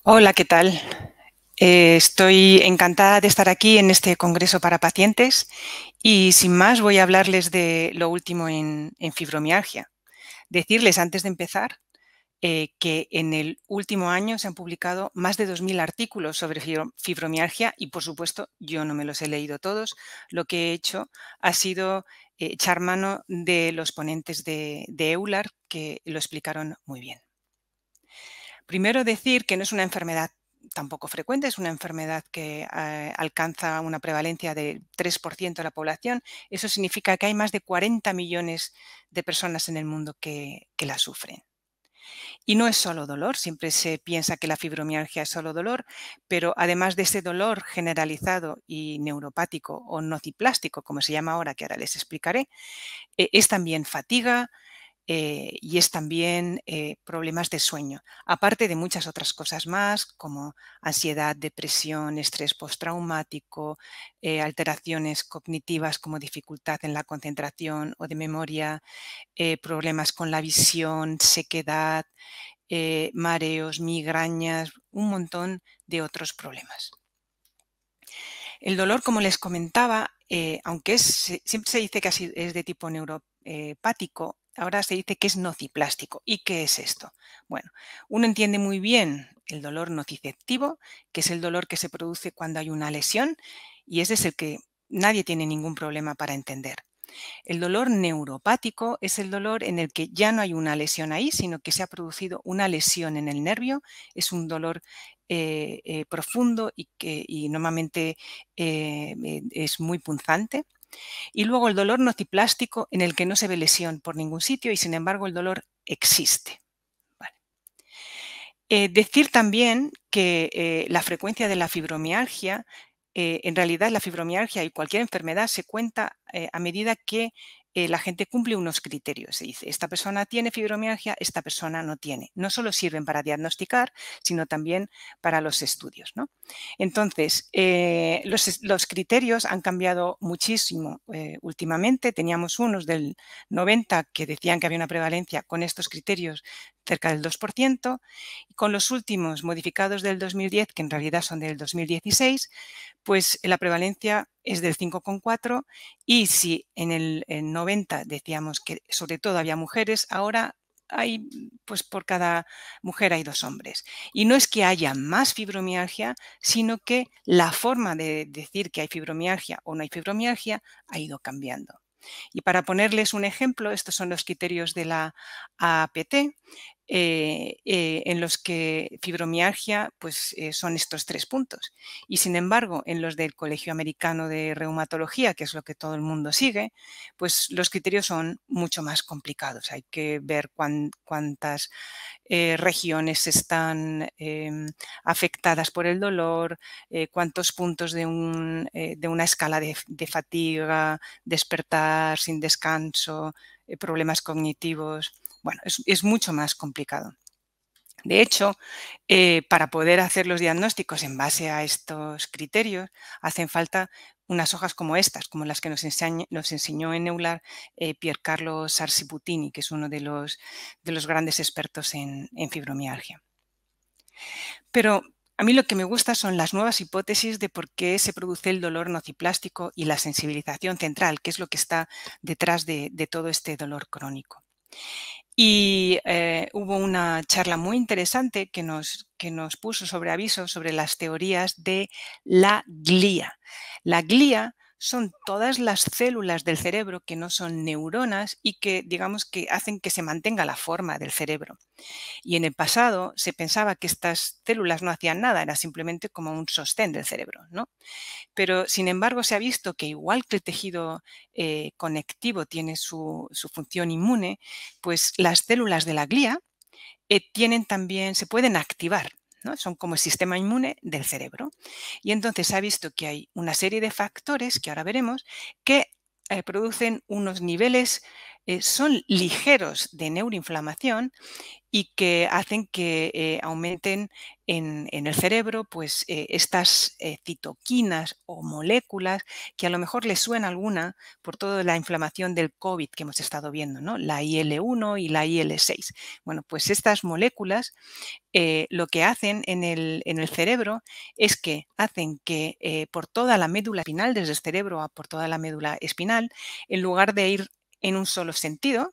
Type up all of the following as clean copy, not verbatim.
Hola, ¿qué tal? Estoy encantada de estar aquí en este congreso para pacientes y sin más voy a hablarles de lo último en fibromialgia. Decirles antes de empezar que en el último año se han publicado más de 2000 artículos sobre fibromialgia y, por supuesto, yo no me los he leído todos. Lo que he hecho ha sido echar mano de los ponentes de EULAR que lo explicaron muy bien. Primero decir que no es una enfermedad tampoco frecuente, es una enfermedad que alcanza una prevalencia del 3% de la población. Eso significa que hay más de 40 millones de personas en el mundo que la sufren. Y no es solo dolor, siempre se piensa que la fibromialgia es solo dolor, pero además de ese dolor generalizado y neuropático o nociplástico, como se llama ahora, que ahora les explicaré, es también fatiga, y es también problemas de sueño, aparte de muchas otras cosas más como ansiedad, depresión, estrés postraumático, alteraciones cognitivas como dificultad en la concentración o de memoria, problemas con la visión, sequedad, mareos, migrañas, un montón de otros problemas. El dolor, como les comentaba, aunque siempre se dice que es de tipo neuropático, ahora se dice que es nociplástico. ¿Y qué es esto? Bueno, uno entiende muy bien el dolor nociceptivo, que es el dolor que se produce cuando hay una lesión, y ese es el que nadie tiene ningún problema para entender. El dolor neuropático es el dolor en el que ya no hay una lesión ahí, sino que se ha producido una lesión en el nervio. Es un dolor profundo y normalmente es muy punzante. Y luego el dolor nociplástico en el que no se ve lesión por ningún sitio y sin embargo el dolor existe. Vale. Decir también que la frecuencia de la fibromialgia, en realidad la fibromialgia y cualquier enfermedad se cuenta a medida que la gente cumple unos criterios. Se dice, esta persona tiene fibromialgia, esta persona no tiene. No solo sirven para diagnosticar, sino también para los estudios, ¿no? Entonces, los criterios han cambiado muchísimo últimamente. Teníamos unos del 90 que decían que había una prevalencia con estos criterios cerca del 2%, y con los últimos modificados del 2010, que en realidad son del 2016, pues la prevalencia es del 5,4 y si en 90 decíamos que sobre todo había mujeres, ahora hay, pues por cada mujer hay 2 hombres. Y no es que haya más fibromialgia, sino que la forma de decir que hay fibromialgia o no hay fibromialgia ha ido cambiando. Y para ponerles un ejemplo, estos son los criterios de la APT, en los que fibromialgia pues, son estos 3 puntos. Y sin embargo, en los del Colegio Americano de Reumatología, que es lo que todo el mundo sigue, pues los criterios son mucho más complicados. Hay que ver cuántas regiones están afectadas por el dolor, cuántos puntos de una escala de fatiga, despertar sin descanso, problemas cognitivos. Bueno, es mucho más complicado. De hecho, para poder hacer los diagnósticos en base a estos criterios, hacen falta unas hojas como estas, como las que nos enseñó en EULAR Piercarlo Sarsiputini, que es uno de los grandes expertos en fibromialgia. Pero a mí lo que me gusta son las nuevas hipótesis de por qué se produce el dolor nociplástico y la sensibilización central, que es lo que está detrás de todo este dolor crónico. Y hubo una charla muy interesante que nos puso sobre aviso sobre las teorías de la glía. La glía son todas las células del cerebro que no son neuronas y que, digamos, que hacen que se mantenga la forma del cerebro. Y en el pasado se pensaba que estas células no hacían nada, era simplemente como un sostén del cerebro, ¿no? Pero, sin embargo, se ha visto que igual que el tejido conectivo tiene su función inmune, pues las células de la glía tienen también, se pueden activar, ¿no? Son como el sistema inmune del cerebro. Y entonces se ha visto que hay una serie de factores, que ahora veremos, que producen unos niveles son ligeros de neuroinflamación y que hacen que aumenten en el cerebro pues, estas citoquinas o moléculas que a lo mejor les suena alguna por toda la inflamación del COVID que hemos estado viendo, ¿no? La IL-1 y la IL-6. Bueno, pues estas moléculas lo que hacen en el cerebro es que hacen que por toda la médula espinal, desde el cerebro a por toda la médula espinal, en lugar de ir en un solo sentido,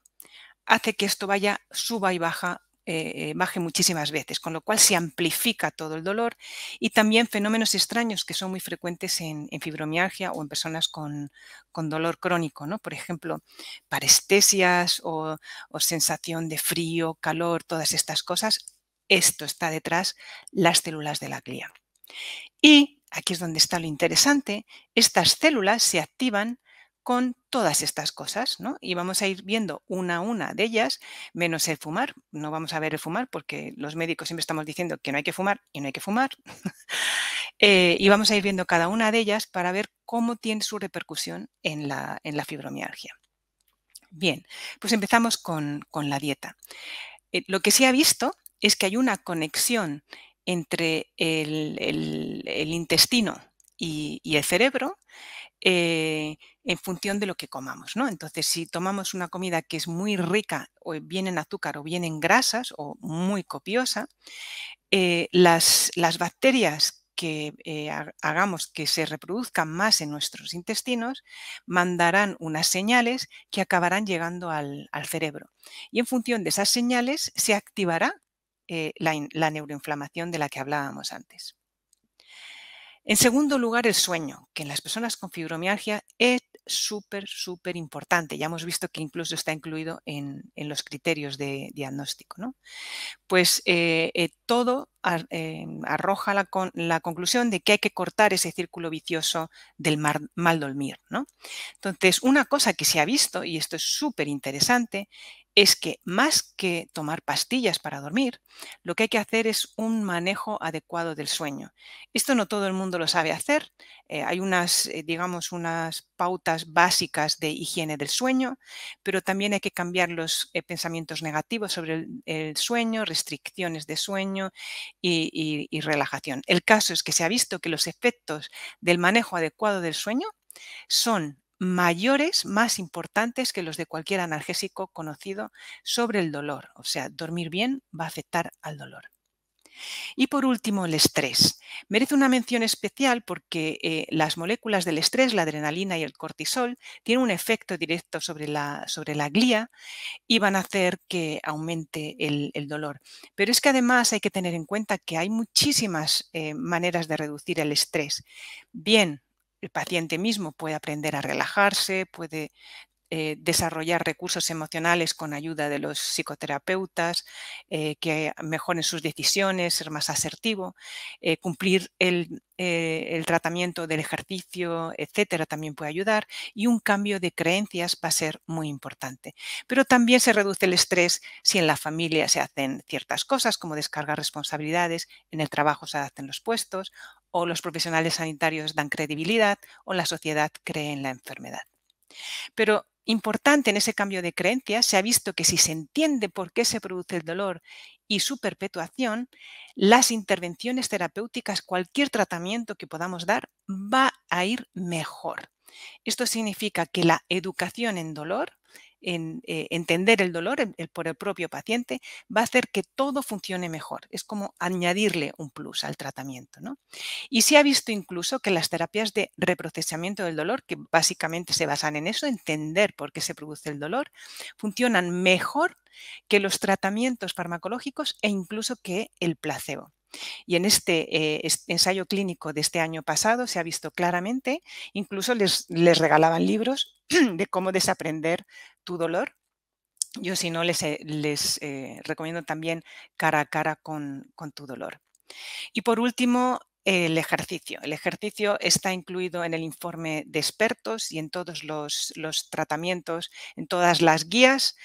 hace que esto vaya, suba y baje muchísimas veces, con lo cual se amplifica todo el dolor y también fenómenos extraños que son muy frecuentes en fibromialgia o en personas con dolor crónico, ¿no? Por ejemplo, parestesias o sensación de frío, calor, todas estas cosas. Esto está detrás, las células de la glía. Y aquí es donde está lo interesante, estas células se activan con todas estas cosas, ¿no? Y vamos a ir viendo una a una de ellas, menos el fumar. No vamos a ver el fumar porque los médicos siempre estamos diciendo que no hay que fumar y no hay que fumar. Y vamos a ir viendo cada una de ellas para ver cómo tiene su repercusión en la fibromialgia. Bien, pues empezamos con la dieta. Lo que se ha visto es que hay una conexión entre el intestino y el cerebro en función de lo que comamos, ¿no? Entonces, si tomamos una comida que es muy rica o bien en azúcar o bien en grasas o muy copiosa, las bacterias que hagamos que se reproduzcan más en nuestros intestinos mandarán unas señales que acabarán llegando al cerebro. Y en función de esas señales se activará la neuroinflamación de la que hablábamos antes. En segundo lugar, el sueño, que en las personas con fibromialgia es súper, súper importante. Ya hemos visto que incluso está incluido en los criterios de diagnóstico, ¿no? Pues todo arroja la conclusión de que hay que cortar ese círculo vicioso del mal dormir, ¿no? Entonces, una cosa que se ha visto, y esto es súper interesante, es que más que tomar pastillas para dormir, lo que hay que hacer es un manejo adecuado del sueño. Esto no todo el mundo lo sabe hacer. Hay unas, digamos, unas pautas básicas de higiene del sueño, pero también hay que cambiar los pensamientos negativos sobre el sueño, restricciones de sueño y relajación. El caso es que se ha visto que los efectos del manejo adecuado del sueño son mayores, más importantes que los de cualquier analgésico conocido sobre el dolor. O sea, dormir bien va a afectar al dolor. Y por último, el estrés. Merece una mención especial porque las moléculas del estrés, la adrenalina y el cortisol, tienen un efecto directo sobre la glía y van a hacer que aumente el dolor. Pero es que además hay que tener en cuenta que hay muchísimas maneras de reducir el estrés. Bien, el paciente mismo puede aprender a relajarse, puede desarrollar recursos emocionales con ayuda de los psicoterapeutas, que mejoren sus decisiones, ser más asertivo, cumplir el tratamiento del ejercicio, etcétera, también puede ayudar. Y un cambio de creencias va a ser muy importante. Pero también se reduce el estrés si en la familia se hacen ciertas cosas, como descargar responsabilidades, en el trabajo se adapten los puestos, o los profesionales sanitarios dan credibilidad, o la sociedad cree en la enfermedad. Pero importante en ese cambio de creencias, se ha visto que si se entiende por qué se produce el dolor y su perpetuación, las intervenciones terapéuticas, cualquier tratamiento que podamos dar, va a ir mejor. Esto significa que la educación en dolor, en entender el dolor por el propio paciente, va a hacer que todo funcione mejor. Es como añadirle un plus al tratamiento, ¿no? Y se ha visto incluso que las terapias de reprocesamiento del dolor, que básicamente se basan en eso, entender por qué se produce el dolor, funcionan mejor que los tratamientos farmacológicos e incluso que el placebo. Y en este ensayo clínico de este año pasado se ha visto claramente, incluso les regalaban libros de cómo desaprender tu dolor. Yo si no les recomiendo también cara a cara con tu dolor. Y por último, el ejercicio. El ejercicio está incluido en el informe de expertos y en todos los tratamientos, en todas las guías.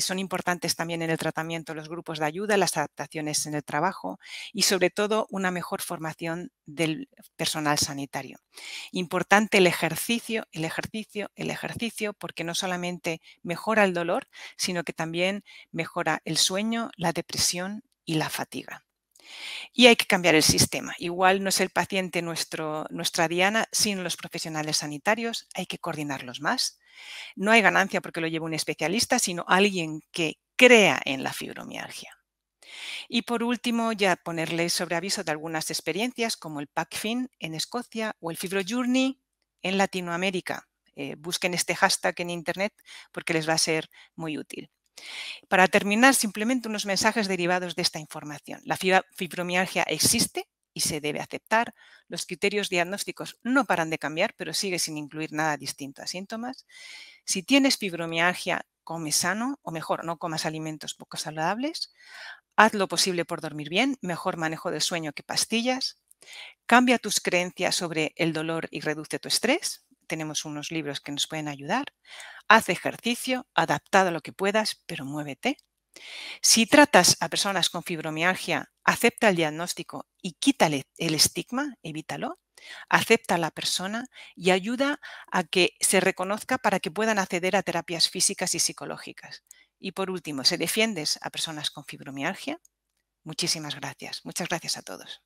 Son importantes también en el tratamiento los grupos de ayuda, las adaptaciones en el trabajo y sobre todo una mejor formación del personal sanitario. Importante el ejercicio, el ejercicio, el ejercicio, porque no solamente mejora el dolor, sino que también mejora el sueño, la depresión y la fatiga. Y hay que cambiar el sistema. Igual no es el paciente nuestra diana, sino los profesionales sanitarios. Hay que coordinarlos más. No hay ganancia porque lo lleve un especialista, sino alguien que crea en la fibromialgia. Y por último, ya ponerles sobre aviso de algunas experiencias como el PACFIN en Escocia o el FibroJourney en Latinoamérica. Busquen este hashtag en Internet porque les va a ser muy útil. Para terminar, simplemente unos mensajes derivados de esta información. La fibromialgia existe y se debe aceptar. Los criterios diagnósticos no paran de cambiar, pero sigue sin incluir nada distinto a síntomas. Si tienes fibromialgia, come sano, o mejor, no comas alimentos poco saludables. Haz lo posible por dormir bien, mejor manejo del sueño que pastillas. Cambia tus creencias sobre el dolor y reduce tu estrés. Tenemos unos libros que nos pueden ayudar. Haz ejercicio, adaptado a lo que puedas, pero muévete. Si tratas a personas con fibromialgia, acepta el diagnóstico y quítale el estigma, evítalo. Acepta a la persona y ayuda a que se reconozca para que puedan acceder a terapias físicas y psicológicas. Y por último, si defiendes a personas con fibromialgia, muchísimas gracias. Muchas gracias a todos.